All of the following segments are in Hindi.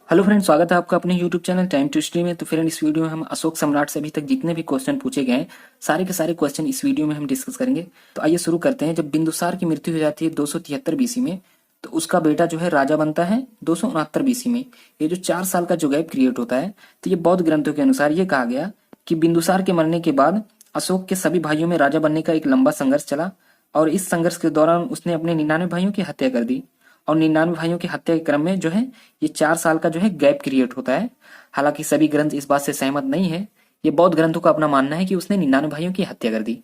हेलो फ्रेंड, स्वागत है आपका अपने यूट्यूब चैनल टाइम टू स्ट्री में। तो फ्रेंड, इस वीडियो में हम अशोक सम्राट से अभी तक जितने भी क्वेश्चन पूछे गए हैं, सारे के सारे क्वेश्चन इस वीडियो में हम डिस्कस करेंगे। तो आइए शुरू करते हैं। जब बिंदुसार की मृत्यु हो जाती है 273 बीसी में, तो उसका बेटा जो है राजा बनता है 269 बीसी में। ये जो 4 साल का जो गैप क्रिएट होता है, तो ये बौद्ध ग्रंथों के अनुसार ये कहा गया कि बिंदुसार के मरने के बाद अशोक के सभी भाइयों में राजा बनने का एक लंबा संघर्ष चला, और इस संघर्ष के दौरान उसने अपने 99 भाइयों की हत्या कर दी। और 99 भाइयों की हत्या के क्रम में जो है ये 4 साल का जो है गैप क्रिएट होता है। हालांकि सभी ग्रंथ इस बात से सहमत नहीं है। ये बौद्ध ग्रंथों का अपना मानना है कि उसने 99 भाइयों की हत्या कर दी।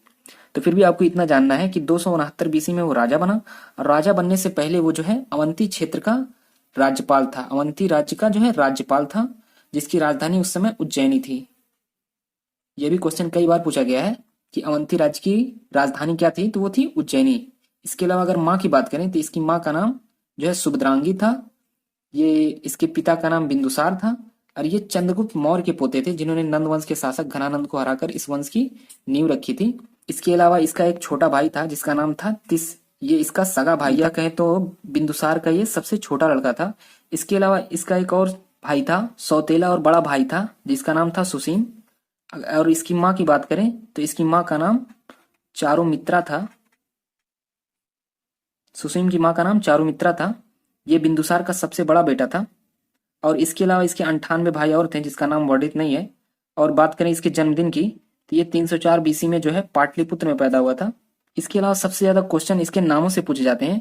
तो फिर भी आपको इतना जानना है कि 269 बीसी में वो राजा बना, और राजा बनने से पहले वो जो है अवंती क्षेत्र का राज्यपाल था। अवंती राज्य का जो है राज्यपाल था, जिसकी राजधानी उस समय उज्जैनी थी। यह भी क्वेश्चन कई बार पूछा गया है कि अवंती राज्य की राजधानी क्या थी, तो वो थी उज्जैनी। इसके अलावा अगर माँ की बात करें तो इसकी माँ का नाम जो है सुभद्रांगी था। ये इसके पिता का नाम बिंदुसार था, और ये चंद्रगुप्त मौर्य के पोते थे, जिन्होंने नंद वंश के शासक घनानंद को हराकर इस वंश की नींव रखी थी। इसके अलावा इसका एक छोटा भाई था जिसका नाम था तिस। ये इसका सगा भाई था, कहें तो बिंदुसार का ये सबसे छोटा लड़का था। इसके अलावा इसका एक और भाई था सौतेला, और बड़ा भाई था जिसका नाम था सुसीम। और इसकी माँ की बात करें तो इसकी माँ का नाम चारुमित्रा था। सुसीम की माँ का नाम चारुमित्रा था। ये बिंदुसार का सबसे बड़ा बेटा था। और इसके अलावा इसके 98 भाई और थे जिसका नाम वर्णित नहीं है। और बात करें इसके जन्मदिन की, तो ये 304 बीसी में जो है पाटलिपुत्र में पैदा हुआ था। इसके अलावा सबसे ज्यादा क्वेश्चन इसके नामों से पूछे जाते हैं।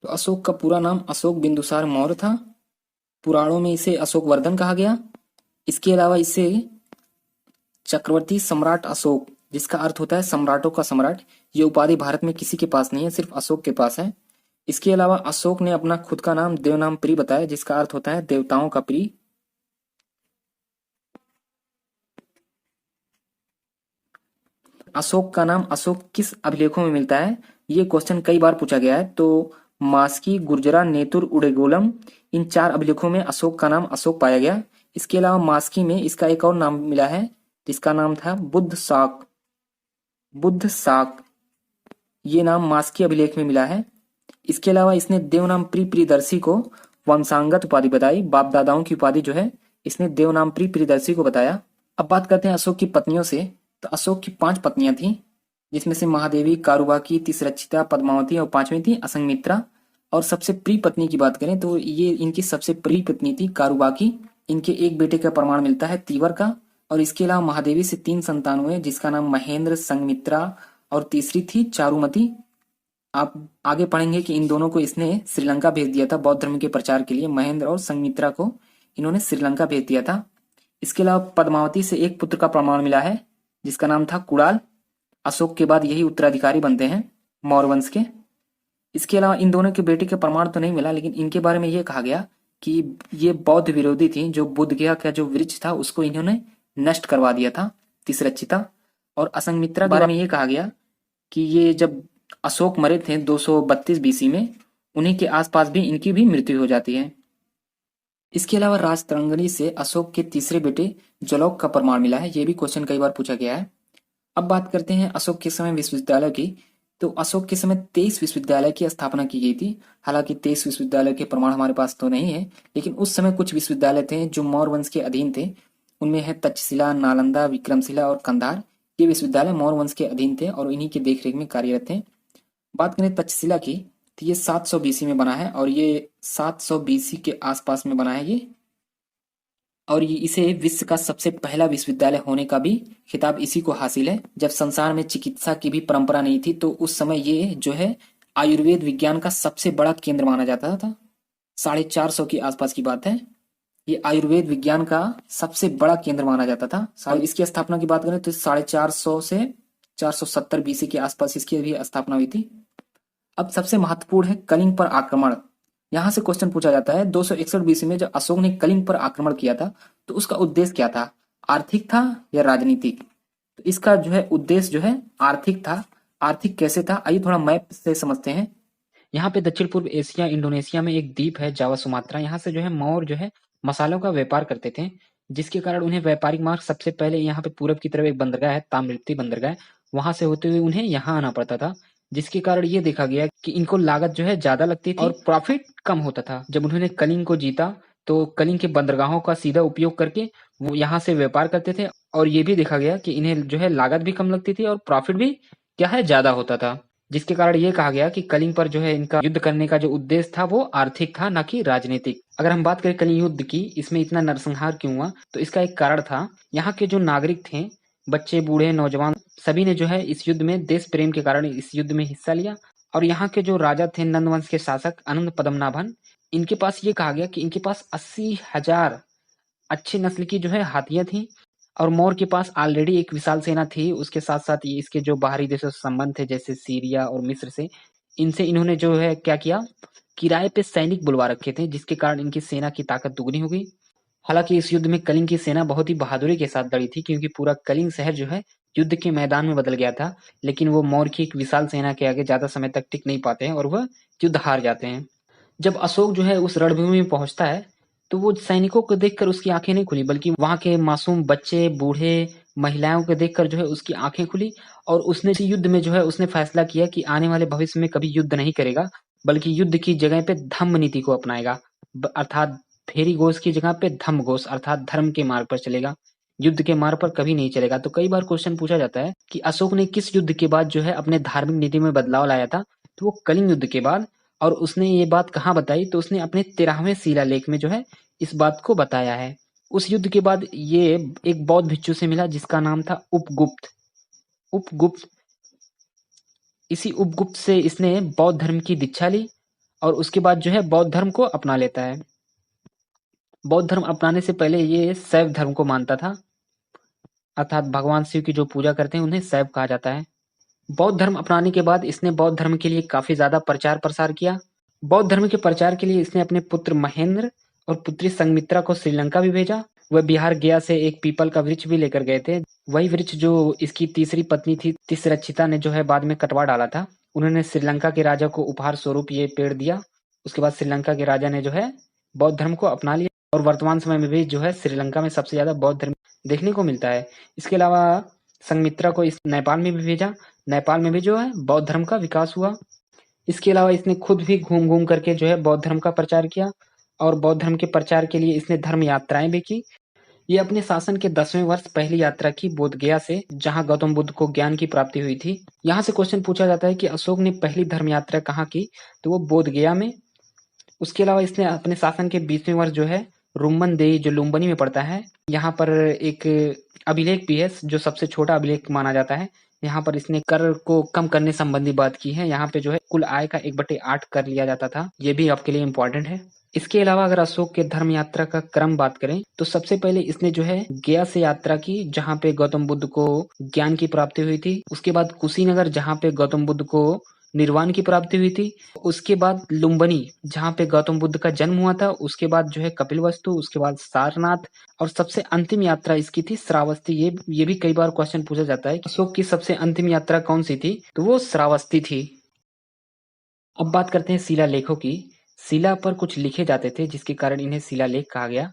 तो अशोक का पूरा नाम अशोक बिंदुसार मौर्य था। पुराणों में इसे अशोक वर्धन कहा गया। इसके अलावा इसे चक्रवर्ती सम्राट अशोक, जिसका अर्थ होता है सम्राटों का सम्राट, ये उपाधि भारत में किसी के पास नहीं है, सिर्फ अशोक के पास है। इसके अलावा अशोक ने अपना खुद का नाम देवनाम प्रिय बताया, जिसका अर्थ होता है देवताओं का प्रिय। अशोक का नाम अशोक किस अभिलेखों में मिलता है, ये क्वेश्चन कई बार पूछा गया है। तो मास्की, गुर्जरा, नेतुर, उडेगोलम, इन 4 अभिलेखों में अशोक का नाम अशोक पाया गया। इसके अलावा मास्की में इसका एक और नाम मिला है, जिसका नाम था बुद्ध शाक। बुद्ध शाक, ये नाम मास्की अभिलेख में मिला है। इसके अलावा इसने देवनाम प्रियदर्शी को वंशांगत उपाधि बताई। बाप दादाओं की उपाधि जो है इसने देवनाम प्रियदर्शी को बताया। अब बात करते हैं अशोक की पत्नियों से। तो अशोक की 5 पत्नियां थीं, जिसमें से महादेवी, कारुबाकी, तिसरक्षिता, पद्मावती और 5वीं थी असंमित्रा। और सबसे प्रिय पत्नी की बात करें तो ये इनकी सबसे प्रिय पत्नी थी कारुबाकी। इनके एक बेटे का प्रमाण मिलता है तीवर का। और इसके अलावा महादेवी से 3 संतान हुए, जिसका नाम महेंद्र, संमित्रा और तीसरी थी चारुमती। आप आगे पढ़ेंगे कि इन दोनों को इसने श्रीलंका भेज दिया था बौद्ध धर्म के प्रचार के लिए। महेंद्र और संमित्रा को इन्होंने श्रीलंका भेज दिया था। इसके अलावा पद्मावती से एक पुत्र का प्रमाण मिला है, जिसका नाम था कुणाल। अशोक के बाद यही उत्तराधिकारी बनते हैं मौर्य वंश के। इसके अलावा इन दोनों के बेटे के प्रमाण तो नहीं मिला, लेकिन इनके बारे में यह कहा गया कि ये बौद्ध विरोधी थी। जो बुद्ध गया का जो वृक्ष था उसको इन्होंने नष्ट करवा दिया था, तिसरक्षिता। और असंमित्रा के बारे में यह कहा गया कि ये जब अशोक मरे थे 232 बीसी में, उन्हीं के आसपास भी इनकी भी मृत्यु हो जाती है। इसके अलावा राजतरंगिणी से अशोक के तीसरे बेटे जलौक का प्रमाण मिला है। यह भी क्वेश्चन कई बार पूछा गया है। अब बात करते हैं अशोक के समय विश्वविद्यालय की। तो अशोक के समय 23 विश्वविद्यालय की स्थापना की गई थी। हालांकि 23 विश्वविद्यालय के प्रमाण हमारे पास तो नहीं है, लेकिन उस समय कुछ विश्वविद्यालय थे जो मौर्य वंश के अधीन थे। उनमें है तक्षशिला, नालंदा, विक्रमशिला और कंधार। ये विश्वविद्यालय मौर्य वंश के अधीन थे और इन्हीं के देखरेख में कार्यरत थे। बात करें तक्षशिला की, तो ये 700 बीसी में बना है, और ये 700 बीसी के आसपास में बना है ये। और ये इसे विश्व का सबसे पहला विश्वविद्यालय होने का भी खिताब इसी को हासिल है। जब संसार में चिकित्सा की भी परंपरा नहीं थी, तो उस समय ये जो है आयुर्वेद विज्ञान का सबसे बड़ा केंद्र माना जाता था। 450 के आसपास की बात है। ये आयुर्वेद विज्ञान का सबसे बड़ा केंद्र माना जाता था। और इसकी स्थापना की बात करें तो 450 से 470 बीसी के आसपास इसकी भी स्थापना हुई थी। अब सबसे महत्वपूर्ण है कलिंग पर आक्रमण। यहां से क्वेश्चन पूछा जाता है 261 बीसी में जब अशोक ने कलिंग पर आक्रमण किया था, तो उसका उद्देश्य क्या था? आर्थिक था या राजनीतिक? तो इसका जो है उद्देश्य जो है आर्थिक था। आर्थिक कैसे था, आइए थोड़ा मैप से समझते हैं। यहाँ पे दक्षिण पूर्व एशिया इंडोनेशिया में एक द्वीप है जावा सुमात्रा। यहाँ से जो है मौर्य जो है मसालों का व्यापार करते थे, जिसके कारण उन्हें व्यापारिक मार्ग सबसे पहले यहाँ पे पूरब की तरफ एक बंदरगाह है ताम्रलिप्ति बंदरगाह, वहां से होते हुए उन्हें यहाँ आना पड़ता था। जिसके कारण ये देखा गया कि इनको लागत जो है ज्यादा लगती थी और प्रॉफिट कम होता था। जब उन्होंने कलिंग को जीता, तो कलिंग के बंदरगाहों का सीधा उपयोग करके वो यहाँ से व्यापार करते थे और ये भी देखा गया कि इन्हें जो है लागत भी कम लगती थी और प्रॉफिट भी क्या है ज्यादा होता था, जिसके कारण ये कहा गया कि कलिंग पर जो है इनका युद्ध करने का जो उद्देश्य था वो आर्थिक था, ना कि राजनीतिक। अगर हम बात करें कलिंग युद्ध की, इसमें इतना नरसंहार क्यों हुआ, तो इसका एक कारण था, यहाँ के जो नागरिक थे, बच्चे बूढ़े नौजवान, सभी ने जो है इस युद्ध में देश प्रेम के कारण इस युद्ध में हिस्सा लिया। और यहाँ के जो राजा थे, नंद वंश के शासक अनंत पद्मनाभन, इनके पास ये कहा गया कि इनके पास 80,000 अच्छी नस्ल की जो है हाथियां थी और मोर के पास ऑलरेडी एक विशाल सेना थी। उसके साथ साथ ये इसके जो बाहरी देशों से संबंध थे, जैसे सीरिया और मिस्र से, इनसे इन्होंने जो है क्या किया, किराए पे सैनिक बुलवा रखे थे, जिसके कारण इनकी सेना की ताकत दुगनी हो गई। हालांकि इस युद्ध में कलिंग की सेना बहुत ही बहादुरी के साथ लड़ी थी, क्योंकि पूरा कलिंग शहर जो है युद्ध के मैदान में बदल गया था, लेकिन वो मौर्य की एक विशाल सेना के आगे ज्यादा समय तक टिक नहीं पाते हैं और वह युद्ध हार जाते हैं। जब अशोक जो है उस रणभूमि में पहुंचता है, तो वो सैनिकों को देखकर उसकी आंखें नहीं खुली, बल्कि वहां के मासूम बच्चे बूढ़े महिलाओं को देखकर जो है उसकी आंखें खुली। और उसने इसी युद्ध में जो है उसने फैसला किया कि आने वाले भविष्य में कभी युद्ध नहीं करेगा, बल्कि युद्ध की जगह पे धम्म नीति को अपनाएगा, अर्थात फेरी घोष की जगह पे धम्म घोष अर्थात धर्म के मार्ग पर चलेगा, युद्ध के मार्ग पर कभी नहीं चलेगा। तो कई बार क्वेश्चन पूछा जाता है कि अशोक ने किस युद्ध के बाद जो है अपने धार्मिक नीति में बदलाव लाया था, तो वो कलिंग युद्ध के बाद। और उसने ये बात कहाँ बताई, तो उसने अपने 13वें शिलालेख में जो है इस बात को बताया है। उस युद्ध के बाद ये एक बौद्ध भिक्षु से मिला जिसका नाम था उपगुप्त। उपगुप्त इसी उपगुप्त से इसने बौद्ध धर्म की दीक्षा ली और उसके बाद जो है बौद्ध धर्म को अपना लेता है। बौद्ध धर्म अपनाने से पहले ये शैव धर्म को मानता था, अर्थात भगवान शिव की जो पूजा करते हैं उन्हें शैव कहा जाता है। बौद्ध धर्म अपनाने के बाद इसने बौद्ध धर्म के लिए काफी ज्यादा प्रचार प्रसार किया। बौद्ध धर्म के प्रचार के लिए इसने अपने पुत्र महेंद्र और पुत्री संघमित्रा को श्रीलंका भी भेजा। वह बिहार गया से एक पीपल का वृक्ष भी लेकर गए थे, वही वृक्ष जो इसकी तीसरी पत्नी थी तिसरक्षिता ने जो है बाद में कटवा डाला था। उन्होंने श्रीलंका के राजा को उपहार स्वरूप ये पेड़ दिया। उसके बाद श्रीलंका के राजा ने जो है बौद्ध धर्म को अपना लिया और वर्तमान समय में भी जो है श्रीलंका में सबसे ज्यादा बौद्ध धर्म देखने को मिलता है। इसके अलावा संघमित्रा को इस नेपाल में भी भेजा, नेपाल में भी जो है बौद्ध धर्म का विकास हुआ। इसके अलावा इसने खुद भी घूम घूम करके जो है बौद्ध धर्म का प्रचार किया और बौद्ध धर्म के प्रचार के लिए इसने धर्म यात्राएं भी की। ये अपने शासन के 10वें वर्ष पहली यात्रा की बोध गया से, जहां गौतम बुद्ध को ज्ञान की प्राप्ति हुई थी। यहाँ से क्वेश्चन पूछा जाता है कि अशोक ने पहली धर्म यात्रा कहाँ की, तो वो बोध गया में। उसके अलावा इसने अपने शासन के 20वें वर्ष जो है रुम्बन देई जो लुम्बनी में पड़ता है, यहाँ पर एक अभिलेख भी है जो सबसे छोटा अभिलेख माना जाता है। यहाँ पर इसने कर को कम करने संबंधी बात की है। यहाँ पे जो है कुल आय का 1/8 कर लिया जाता था, ये भी आपके लिए इम्पोर्टेंट है। इसके अलावा अगर अशोक के धर्म यात्रा का क्रम बात करें, तो सबसे पहले इसने जो है गया से यात्रा की, जहाँ पे गौतम बुद्ध को ज्ञान की प्राप्ति हुई थी। उसके बाद कुशीनगर, जहाँ पे गौतम बुद्ध को निर्वाण की प्राप्ति हुई थी। उसके बाद लुम्बनी, जहाँ पे गौतम बुद्ध का जन्म हुआ था। उसके बाद जो है कपिलवस्तु, उसके बाद सारनाथ और सबसे अंतिम यात्रा इसकी थी श्रावस्ती। ये भी कई बार क्वेश्चन पूछा जाता है कि अशोक की सबसे अंतिम यात्रा कौन सी थी, तो वो श्रावस्ती थी। अब बात करते हैं शिलालेखों की। शिला पर कुछ लिखे जाते थे जिसके कारण इन्हें शिलालेख कहा गया।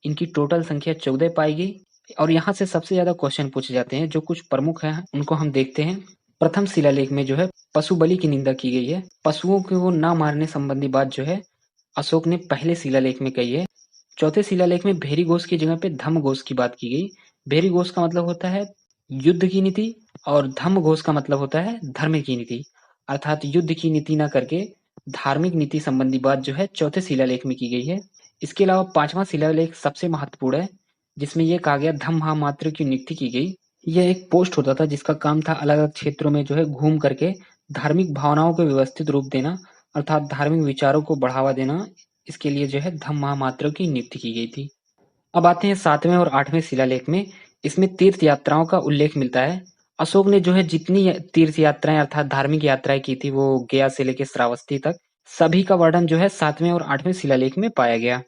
इनकी टोटल संख्या 14 पाई गई और यहाँ से सबसे ज्यादा क्वेश्चन पूछे जाते हैं। जो कुछ प्रमुख हैं उनको हम देखते हैं। प्रथम शिलालेख में जो है पशु बलि की निंदा की गई है। पशुओं को न मारने संबंधी बात जो है अशोक ने पहले शिलालेख में कही है। चौथे शिलालेख में भेरी घोष की जगह पे धम्म घोष की बात की गई। भेरी घोष का मतलब होता है युद्ध की नीति और धम्म घोष का मतलब होता है धर्म की नीति, अर्थात युद्ध की नीति न करके धार्मिक नीति संबंधी बात जो है चौथे शिलालेख में की गई है। इसके अलावा पांचवा शिलालेख सबसे महत्वपूर्ण है, जिसमें यह कहा गया धम्म महामात्र की नियुक्ति की गई। यह एक पोस्ट होता था जिसका काम था अलग अलग क्षेत्रों में जो है घूम करके धार्मिक भावनाओं को व्यवस्थित रूप देना, अर्थात धार्मिक विचारों को बढ़ावा देना। इसके लिए जो है धम्म महामात्र की नियुक्ति की गई थी। अब आते हैं 7वें और 8वें शिलालेख में। इसमें तीर्थ यात्राओं का उल्लेख मिलता है। अशोक ने जो है जितनी तीर्थ यात्राएं अर्थात धार्मिक यात्राएं की थी, वो गया से लेकर श्रावस्ती तक, सभी का वर्णन जो है 7वें और 8वें शिलालेख में पाया गया।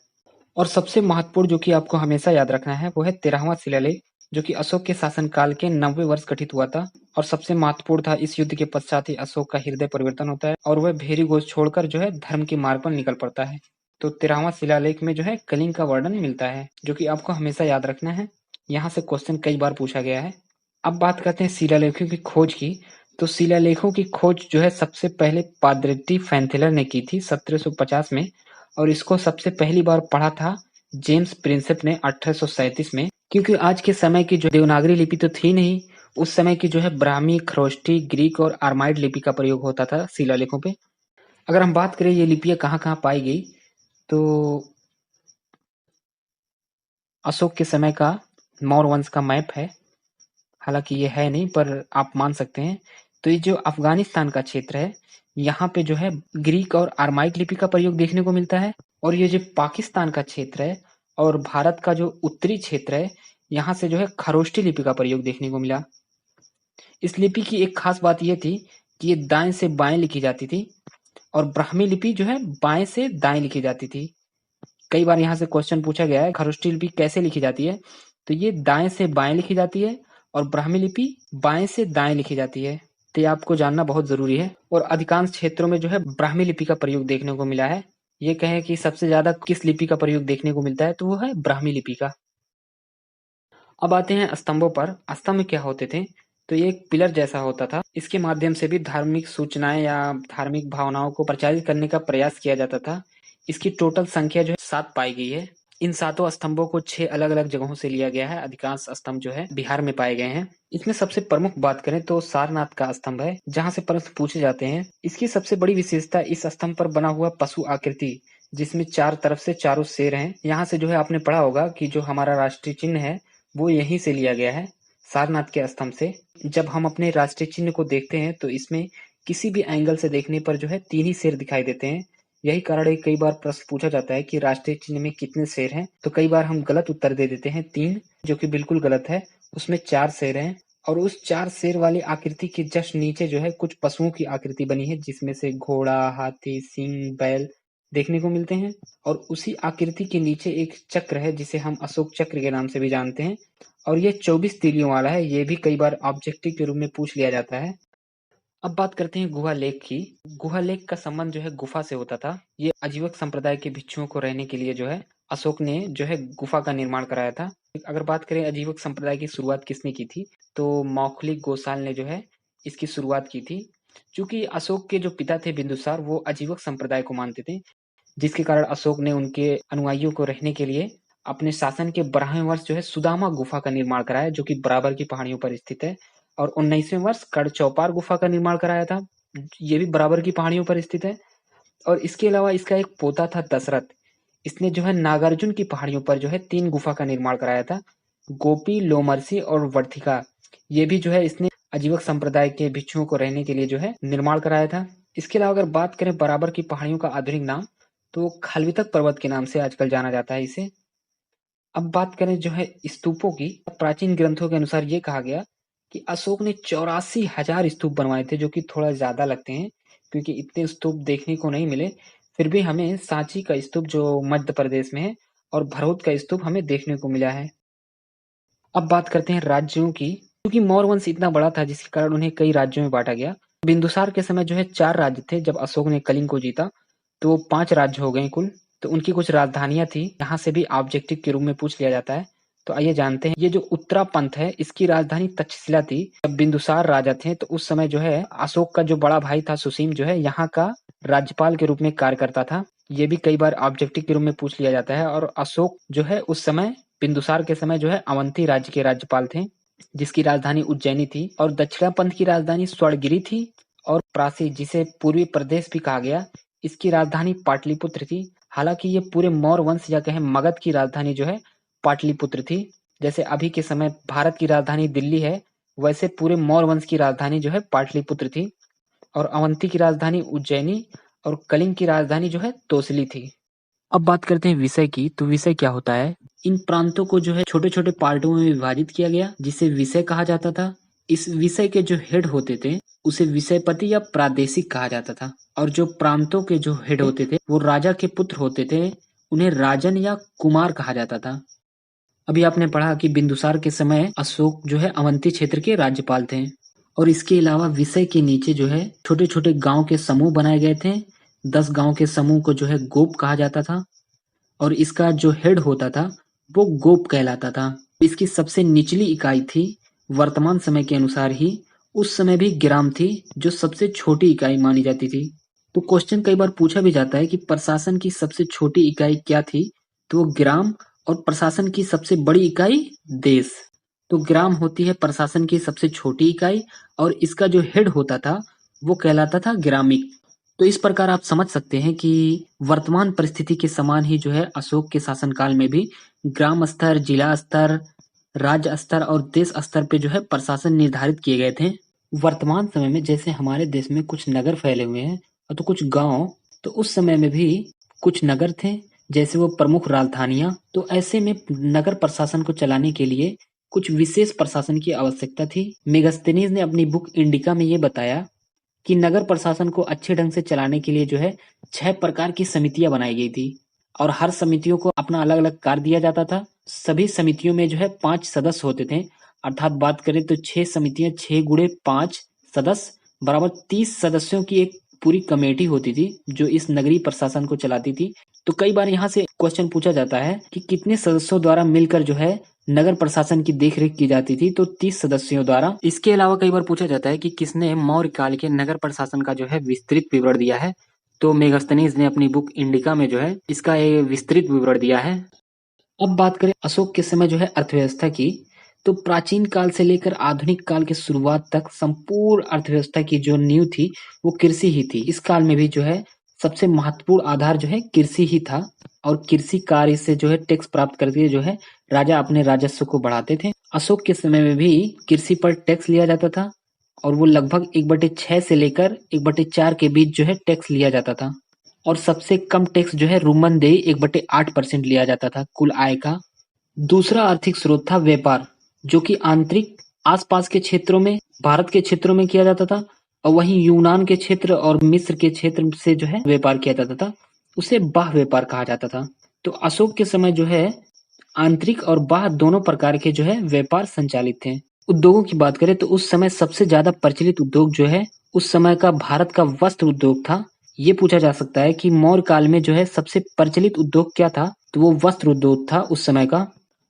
और सबसे महत्वपूर्ण जो कि आपको हमेशा याद रखना है वो है 13वां शिलालेख, जो कि अशोक के शासनकाल के 90वें वर्ष गठित हुआ था और सबसे महत्वपूर्ण था। इस युद्ध के पश्चात ही अशोक का हृदय परिवर्तन होता है और वह भेरी घोष छोड़कर जो है धर्म के मार्ग पर निकल पड़ता है। तो 13वां शिलालेख में जो है कलिंग का वर्णन मिलता है, जो कि आपको हमेशा याद रखना है। यहाँ से क्वेश्चन कई बार पूछा गया है। अब बात करते हैं शिलालेखों की खोज की। तो शिलालेखों की खोज जो है सबसे पहले पादरेटी फैंथेलर ने की थी 1750 में और इसको सबसे पहली बार पढ़ा था जेम्स प्रिंसेप ने 1837 में, क्योंकि आज के समय की जो देवनागरी लिपि तो थी नहीं, उस समय की जो है ब्राह्मी, खरोष्टी, ग्रीक और आर्माइड लिपि का प्रयोग होता था शिलालेखों पे। अगर हम बात करें ये लिपियां कहाँ कहाँ पाई गई, तो अशोक के समय का मौर्य वंश का मैप है, हालांकि ये है नहीं पर आप मान सकते हैं। तो ये जो अफगानिस्तान का क्षेत्र है, यहाँ पे जो है ग्रीक और आर्माइक लिपि का प्रयोग देखने को मिलता है। और ये जो पाकिस्तान का क्षेत्र है और भारत का जो उत्तरी क्षेत्र है, यहाँ से जो है खरोष्टी लिपि का प्रयोग देखने को मिला। इस लिपि की एक खास बात यह थी कि ये दाएं से बाएं लिखी जाती थी और ब्राह्मी लिपि जो है बाएं से दाएं लिखी जाती थी। कई बार यहाँ से क्वेश्चन पूछा गया है खरोष्टी लिपि कैसे लिखी जाती है, तो ये दाएं से बाएं लिखी जाती है और ब्राह्मी लिपि बाएं से दाएं लिखी जाती है। तो ये आपको जानना बहुत जरूरी है। और अधिकांश क्षेत्रों में जो है ब्राह्मी लिपि का प्रयोग देखने को मिला है। ये कहें कि सबसे ज्यादा किस लिपि का प्रयोग देखने को मिलता है, तो वो है ब्राह्मी लिपि का। अब आते हैं स्तंभों पर। स्तंभ क्या होते थे, तो ये एक पिलर जैसा होता था। इसके माध्यम से भी धार्मिक सूचनाएं या धार्मिक भावनाओं को प्रचारित करने का प्रयास किया जाता था। इसकी टोटल संख्या जो है 7 पाई गई है। इन सातों स्तंभों को 6 अलग अलग जगहों से लिया गया है। अधिकांश स्तंभ जो है बिहार में पाए गए हैं। इसमें सबसे प्रमुख बात करें तो सारनाथ का स्तंभ है, जहाँ से प्रश्न पूछे जाते हैं। इसकी सबसे बड़ी विशेषता इस स्तंभ पर बना हुआ पशु आकृति, जिसमें चार तरफ से चारों शेर हैं। यहाँ से जो है आपने पढ़ा होगा कि जो हमारा राष्ट्रीय चिन्ह है वो यहीं से लिया गया है, सारनाथ के स्तंभ से। जब हम अपने राष्ट्रीय चिन्ह को देखते हैं तो इसमें किसी भी एंगल से देखने पर जो है 3 ही शेर दिखाई देते हैं। यही कारण है कई बार प्रश्न पूछा जाता है कि राष्ट्रीय चिन्ह में कितने शेर हैं, तो कई बार हम गलत उत्तर दे देते हैं 3, जो कि बिल्कुल गलत है। उसमें 4 शेर हैं और उस 4 शेर वाली आकृति के जस्ट नीचे जो है कुछ पशुओं की आकृति बनी है, जिसमें से घोड़ा, हाथी, सिंह, बैल देखने को मिलते हैं। और उसी आकृति के नीचे एक चक्र है जिसे हम अशोक चक्र के नाम से भी जानते हैं, और ये 24 तीलियों वाला है। ये भी कई बार ऑब्जेक्टिव के रूप में पूछ लिया जाता है। अब बात करते हैं गुहा लेक की। गुहा लेक का संबंध जो है गुफा से होता था। ये आजीवक संप्रदाय के भिक्षुओं को रहने के लिए जो है अशोक ने जो है गुफा का निर्माण कराया था। अगर बात करें आजीवक संप्रदाय की शुरुआत किसने की थी, तो मौखलिक गोसाल ने जो है इसकी शुरुआत की थी। चूंकि अशोक के जो पिता थे बिंदुसार, वो आजीवक संप्रदाय को मानते थे, जिसके कारण अशोक ने उनके अनुयायियों को रहने के लिए अपने शासन के 12वें वर्ष जो है सुदामा गुफा का निर्माण कराया, जो कि बराबर की पहाड़ियों पर स्थित है। और 19वें वर्ष कड़चौपार गुफा का निर्माण कराया था, ये भी बराबर की पहाड़ियों पर स्थित है। और इसके अलावा इसका एक पोता था दशरथ, इसने जो है नागार्जुन की पहाड़ियों पर जो है 3 गुफा का निर्माण कराया था, गोपी, लोमर्सी और वर्थिका। ये भी जो है इसने आजीवक संप्रदाय के भिक्षुओं को रहने के लिए जो है निर्माण कराया था। इसके अलावा अगर बात करें बराबर की पहाड़ियों का आधुनिक नाम, तो खलवितक पर्वत के नाम से आजकल जाना जाता है इसे। अब बात करें जो है स्तूपों की, प्राचीन ग्रंथों के अनुसार ये कहा गया कि अशोक ने 84,000 स्तूप बनवाए थे, जो कि थोड़ा ज्यादा लगते हैं क्योंकि इतने स्तूप देखने को नहीं मिले। फिर भी हमें सांची का स्तूप जो मध्य प्रदेश में है और भरौत का स्तूप हमें देखने को मिला है। अब बात करते हैं राज्यों की, क्योंकि मौर्य वंश इतना बड़ा था जिसके कारण उन्हें कई राज्यों में बांटा गया। बिंदुसार के समय जो है 4 राज्य थे। जब अशोक ने कलिंग को जीता तो 5 राज्य हो गए कुल। तो उनकी कुछ राजधानियां थी, यहाँ से भी ऑब्जेक्टिव के रूप में पूछ लिया जाता है। तो आइए जानते हैं। ये जो उत्तरा पंथ है, इसकी राजधानी तक्षशिला थी। जब बिंदुसार राजा थे तो उस समय जो है अशोक का जो बड़ा भाई था सुसीम, जो है यहाँ का राज्यपाल के रूप में कार्य करता था। ये भी कई बार ऑब्जेक्टिव के रूप में पूछ लिया जाता है। और अशोक जो है उस समय बिंदुसार के समय जो है अवंती राज्य के राज्यपाल थे, जिसकी राजधानी उज्जैनी थी। और दक्षिणा पंथ की राजधानी स्वर्णगिरी थी। और प्रासी, जिसे पूर्वी प्रदेश भी कहा गया, इसकी राजधानी पाटलिपुत्र थी। हालांकि ये पूरे मौर्य वंश या कहें मगध की राजधानी जो है पाटलिपुत्र थी। जैसे अभी के समय भारत की राजधानी दिल्ली है, वैसे पूरे मौर्य वंश की राजधानी जो है पाटलिपुत्र थी। और अवंती की राजधानी उज्जैनी और कलिंग की राजधानी जो है तोसली थी। अब बात करते हैं विषय की। तो विषय क्या होता है, इन प्रांतों को जो है छोटे छोटे पार्टों में विभाजित किया गया, जिसे विषय कहा जाता था। इस विषय के जो हेड होते थे उसे विषयपति या प्रादेशिक कहा जाता था। और जो प्रांतों के जो हेड होते थे वो राजा के पुत्र होते थे, उन्हें राजन या कुमार कहा जाता था। अभी आपने पढ़ा कि बिंदुसार के समय अशोक जो है अवंती क्षेत्र के राज्यपाल थे। और इसके अलावा विषय के नीचे जो है छोटे छोटे गांव के समूह बनाए गए थे। 10 गांव के समूह को जो है गोप कहा जाता था। और इसका जो हेड होता था वो गोप कहलाता था। इसकी सबसे निचली इकाई थी, वर्तमान समय के अनुसार ही उस समय भी ग्राम थी, जो सबसे छोटी इकाई मानी जाती थी। तो क्वेश्चन कई बार पूछा भी जाता है कि प्रशासन की सबसे छोटी इकाई क्या थी, तो ग्राम और प्रशासन की सबसे बड़ी इकाई देश। तो ग्राम होती है प्रशासन की सबसे छोटी इकाई और इसका जो हेड होता था वो कहलाता था ग्रामिक। तो इस प्रकार आप समझ सकते हैं कि वर्तमान परिस्थिति के समान ही जो है अशोक के शासनकाल में भी ग्राम स्तर, जिला स्तर, राज्य स्तर और देश स्तर पे जो है प्रशासन निर्धारित किए गए थे। वर्तमान समय में जैसे हमारे देश में कुछ नगर फैले हुए हैं और तो कुछ गांव, तो उस समय में भी कुछ नगर थे जैसे वो प्रमुख राजधानियां। तो ऐसे में नगर प्रशासन को चलाने के लिए कुछ विशेष प्रशासन की आवश्यकता थी। मेगास्थनीज ने अपनी बुक इंडिका में ये बताया कि नगर प्रशासन को अच्छे ढंग से चलाने के लिए जो है 6 प्रकार की समितियां बनाई गई थी और हर समितियों को अपना अलग अलग कार्य दिया जाता था। सभी समितियों में जो है 5 सदस्य होते थे, अर्थात बात करें तो 6 समितियां, 6 गुणे 5 सदस्य बराबर 30 सदस्यों की एक पूरी कमेटी होती थी जो इस नगरीय प्रशासन को चलाती थी। तो कई बार यहाँ से क्वेश्चन पूछा जाता है कि कितने सदस्यों द्वारा मिलकर जो है नगर प्रशासन की देखरेख की जाती थी, तो 30 सदस्यों द्वारा। इसके अलावा कई बार पूछा जाता है कि किसने मौर्य काल के नगर प्रशासन का जो है विस्तृत विवरण दिया है, तो मेगास्थनीज ने अपनी बुक इंडिका में जो है इसका एक विस्तृत विवरण दिया है। अब बात करें अशोक के समय जो है अर्थव्यवस्था की, तो प्राचीन काल से लेकर आधुनिक काल के शुरुआत तक संपूर्ण अर्थव्यवस्था की जो नींव थी वो कृषि ही थी। इस काल में भी जो है सबसे महत्वपूर्ण आधार जो है कृषि ही था और कृषि कार्य से जो है टैक्स प्राप्त करके जो है राजा अपने राजस्व को बढ़ाते थे। अशोक के समय में भी कृषि पर टैक्स लिया जाता था और वो लगभग 1/6 से लेकर 1/4 के बीच जो है टैक्स लिया जाता था और सबसे कम टैक्स जो है रुमनदेही 1/8% लिया जाता था कुल आय का। दूसरा आर्थिक स्रोत था व्यापार, जो कि आंतरिक आसपास के क्षेत्रों में, भारत के क्षेत्रों में किया जाता था और वहीं यूनान के क्षेत्र और मिस्र के क्षेत्र से जो है व्यापार किया जाता था। उसे बाह्य व्यापार कहा जाता था। तो अशोक के समय जो है आंतरिक और बाह्य दोनों प्रकार के जो है व्यापार संचालित थे। उद्योगों की बात करें तो उस समय सबसे ज्यादा प्रचलित उद्योग जो है उस समय का भारत का वस्त्र उद्योग था। ये पूछा जा सकता है कि मौर्य काल में जो है सबसे प्रचलित उद्योग क्या था, तो वो वस्त्र उद्योग था उस समय का।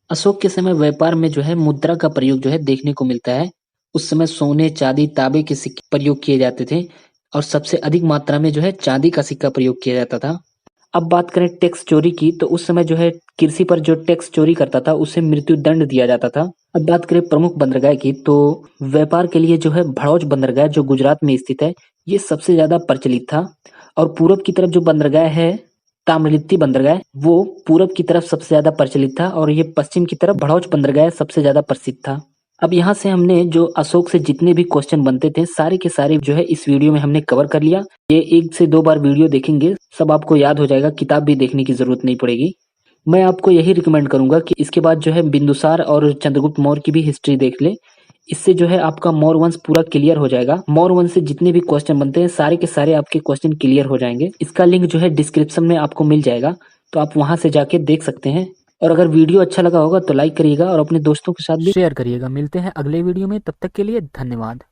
अशोक के समय व्यापार में जो है मुद्रा का प्रयोग जो है देखने को मिलता है। उस समय सोने, चांदी, तांबे के सिक्के प्रयोग किए जाते थे और सबसे अधिक मात्रा में जो है चांदी का सिक्का प्रयोग किया जाता था। अब बात करें टैक्स चोरी की, तो उस समय जो है कृषि पर जो टैक्स चोरी करता था उसे मृत्यु दंड दिया जाता था। अब बात करें प्रमुख बंदरगाह की, तो व्यापार के लिए जो है भड़ौच बंदरगाह जो गुजरात में स्थित है ये सबसे ज्यादा प्रचलित था और पूरब की तरफ जो बंदरगाह है ताम्रलिप्ति बंदरगाह वो पूरब की तरफ सबसे ज्यादा प्रचलित था और ये पश्चिम की तरफ भड़ौच बंदरगाह सबसे ज्यादा प्रसिद्ध था। अब यहाँ से हमने जो अशोक से जितने भी क्वेश्चन बनते थे सारे के सारे जो है इस वीडियो में हमने कवर कर लिया। ये 1 से 2 बार वीडियो देखेंगे सब आपको याद हो जाएगा, किताब भी देखने की जरूरत नहीं पड़ेगी। मैं आपको यही रिकमेंड करूंगा कि इसके बाद जो है बिंदुसार और चंद्रगुप्त मौर्य की भी हिस्ट्री देख ले। इससे जो है आपका मौर्य वंश पूरा क्लियर हो जाएगा। मौर्य वंश से जितने भी क्वेश्चन बनते हैं सारे के सारे आपके क्वेश्चन क्लियर हो जाएंगे। इसका लिंक जो है डिस्क्रिप्शन में आपको मिल जाएगा, तो आप वहां से जाके देख सकते हैं। और अगर वीडियो अच्छा लगा होगा तो लाइक करिएगा और अपने दोस्तों के साथ भी शेयर करिएगा। मिलते हैं अगले वीडियो में, तब तक के लिए धन्यवाद।